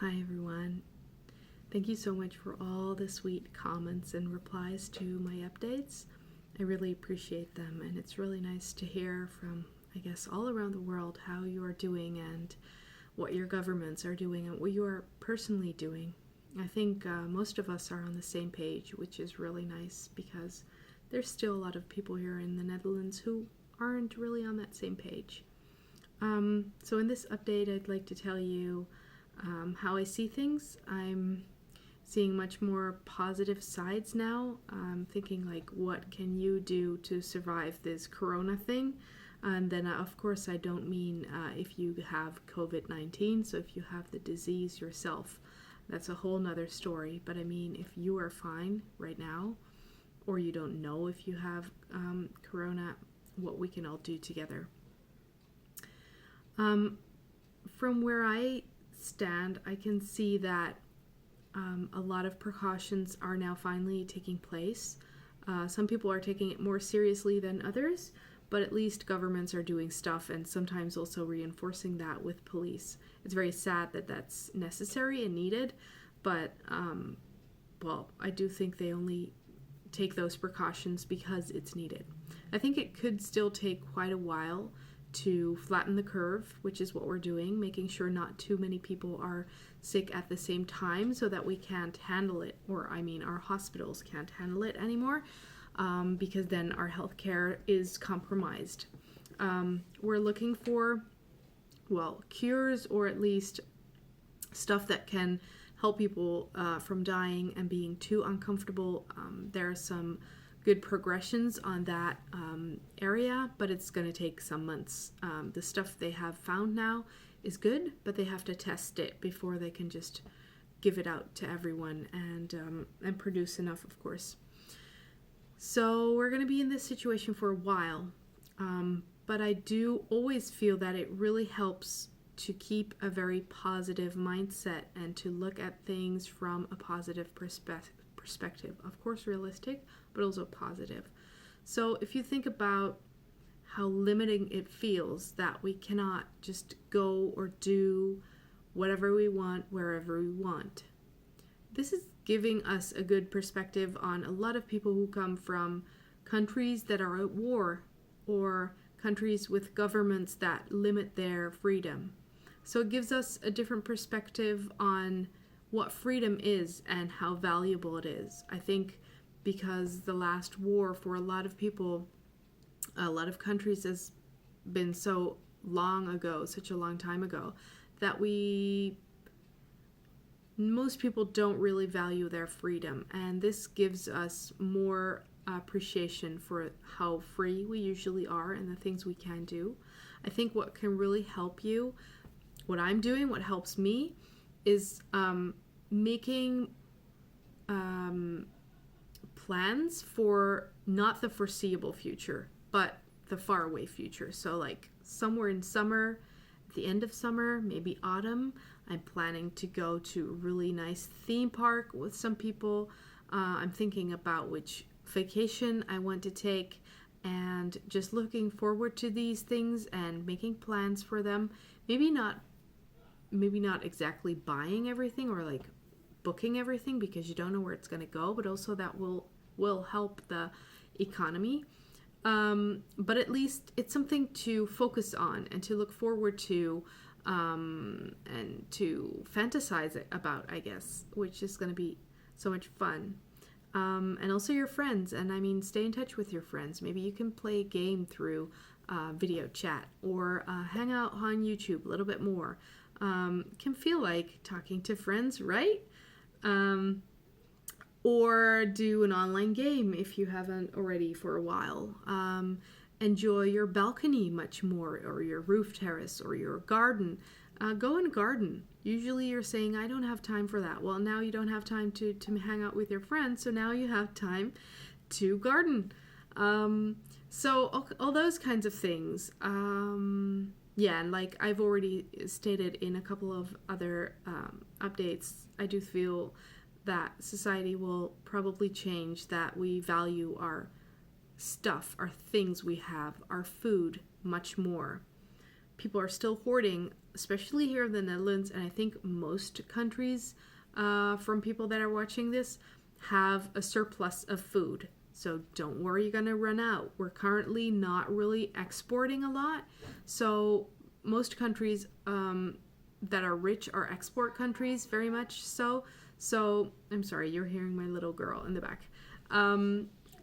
Hi everyone. Thank you so much for all the sweet comments and replies to my updates. I really appreciate them, and it's really nice to hear from, all around the world how you are doing and what your governments are doing and what you are personally doing. I think most of us are on the same page, which is really nice because there's still a lot of people here in the Netherlands who aren't really on that same page. So in this update, I'd like to tell you how I see things. I'm seeing much more positive sides now. I'm thinking what can you do to survive this corona thing? And then of course I don't mean if you have COVID-19, so if you have the disease yourself, that's a whole nother story. But I mean, if you are fine right now, or you don't know if you have corona, what we can all do together. From where I stand, I can see that a lot of precautions are now finally taking place. Some people are taking it more seriously than others, but at least governments are doing stuff and sometimes also reinforcing that with police. It's very sad that that's necessary and needed, but I do think they only take those precautions because it's needed. I think it could still take quite a while to flatten the curve, which is what we're doing, making sure not too many people are sick at the same time so that we can't handle it, or our hospitals can't handle it anymore, because then our healthcare is compromised. We're looking for, cures, or at least stuff that can help people from dying and being too uncomfortable. There are some good progressions on that area, but it's going to take some months. The stuff they have found now is good, but they have to test it before they can just give it out to everyone and produce enough, of course. So we're going to be in this situation for a while, but I do always feel that it really helps to keep a very positive mindset and to look at things from a positive perspective. Of course, realistic, but also positive. So if you think about how limiting it feels that we cannot just go or do whatever we want, wherever we want, this is giving us a good perspective on a lot of people who come from countries that are at war or countries with governments that limit their freedom. So it gives us a different perspective on what freedom is and how valuable it is. I think because the last war for a lot of people, a lot of countries, has been so long ago, such a long time ago, that most people don't really value their freedom. And this gives us more appreciation for how free we usually are and the things we can do. I think what can really help you, what I'm doing, what helps me, is making plans for not the foreseeable future, but the faraway future. So somewhere in summer, at the end of summer, maybe autumn, I'm planning to go to a really nice theme park with some people. I'm thinking about which vacation I want to take and just looking forward to these things and making plans for them. Maybe not exactly buying everything or booking everything because you don't know where it's going to go, but also that will help the economy. But at least it's something to focus on and to look forward to and to fantasize about, I guess, which is going to be so much fun. And also your friends, and stay in touch with your friends. Maybe you can play a game through video chat or hang out on YouTube a little bit more. Can feel like talking to friends, right? Or do an online game if you haven't already for a while. Enjoy your balcony much more, or your roof terrace, or your garden. Go and garden. Usually you're saying, I don't have time for that. Well, now you don't have time to hang out with your friends, so now you have time to garden. So all those kinds of things. Yeah, and I've already stated in a couple of other updates, I do feel that society will probably change, that we value our stuff, our things we have, our food much more. People are still hoarding especially here in the Netherlands, and I think most countries from people that are watching this, have a surplus of food. So don't worry, you're going to run out. We're currently not really exporting a lot. So most countries that are rich are export countries, very much so. So, I'm sorry, you're hearing my little girl in the back.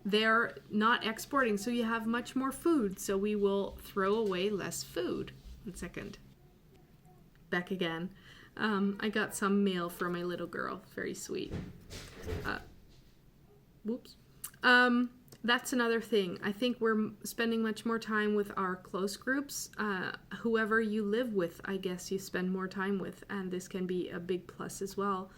They're not exporting, so you have much more food. So we will throw away less food. 1 second. Back again. I got some mail from my little girl. Very sweet. Whoops. That's another thing. I think we're spending much more time with our close groups. Whoever you live with, I guess you spend more time with, and this can be a big plus as well.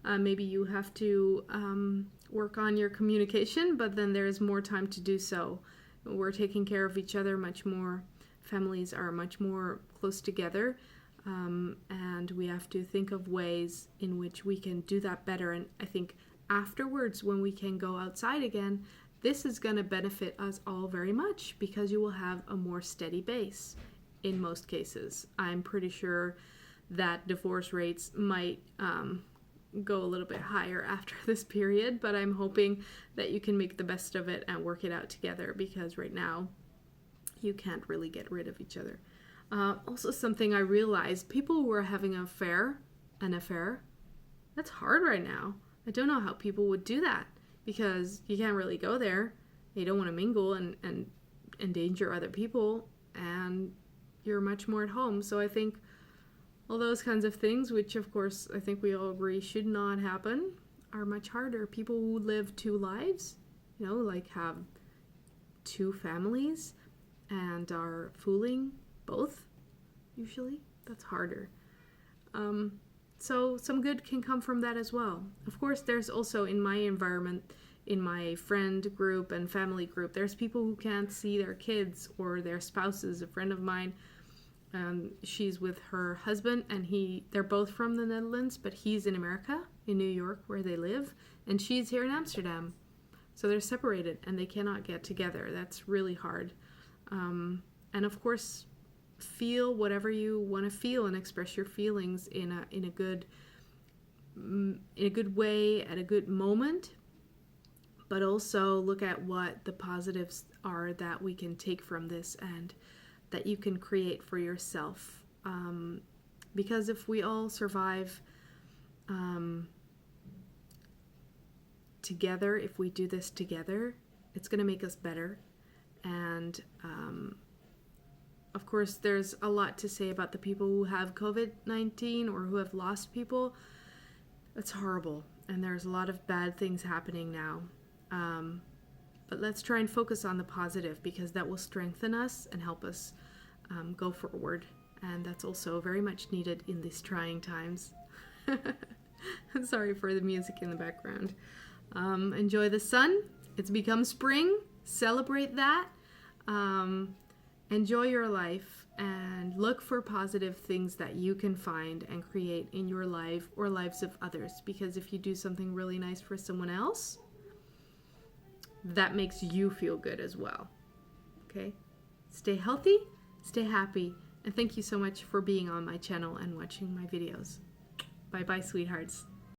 Maybe you have to work on your communication, but then there's more time to do so. We're taking care of each other much more. Families are much more close together, and we have to think of ways in which we can do that better. And I think afterwards, when we can go outside again, this is going to benefit us all very much because you will have a more steady base in most cases. I'm pretty sure that divorce rates might go a little bit higher after this period, but I'm hoping that you can make the best of it and work it out together, because right now you can't really get rid of each other. Also, something I realized, people who are having an affair, that's hard right now. I don't know how people would do that, because you can't really go there. You don't want to mingle and endanger other people, and you're much more at home. So I think all those kinds of things, which of course I think we all agree should not happen, are much harder. People who live 2 lives, like have 2 families and are fooling both, usually, that's harder. So some good can come from that as well. Of course, there's also in my environment, in my friend group and family group, there's people who can't see their kids or their spouses. A friend of mine, she's with her husband, and they're both from the Netherlands, but he's in America, in New York, where they live, and she's here in Amsterdam. So they're separated and they cannot get together. That's really hard. And of course, feel whatever you want to feel and express your feelings in a good way at a good moment, but also look at what the positives are that we can take from this and that you can create for yourself. Because if we all survive together, if we do this together, it's going to make us better. And of course, there's a lot to say about the people who have COVID-19 or who have lost people. It's horrible, and there's a lot of bad things happening now. But let's try and focus on the positive, because that will strengthen us and help us go forward. And that's also very much needed in these trying times. Sorry for the music in the background. Enjoy the sun. It's become spring. Celebrate that. Enjoy your life and look for positive things that you can find and create in your life or lives of others. Because if you do something really nice for someone else, that makes you feel good as well. Okay? Stay healthy, stay happy, and thank you so much for being on my channel and watching my videos. Bye-bye, sweethearts.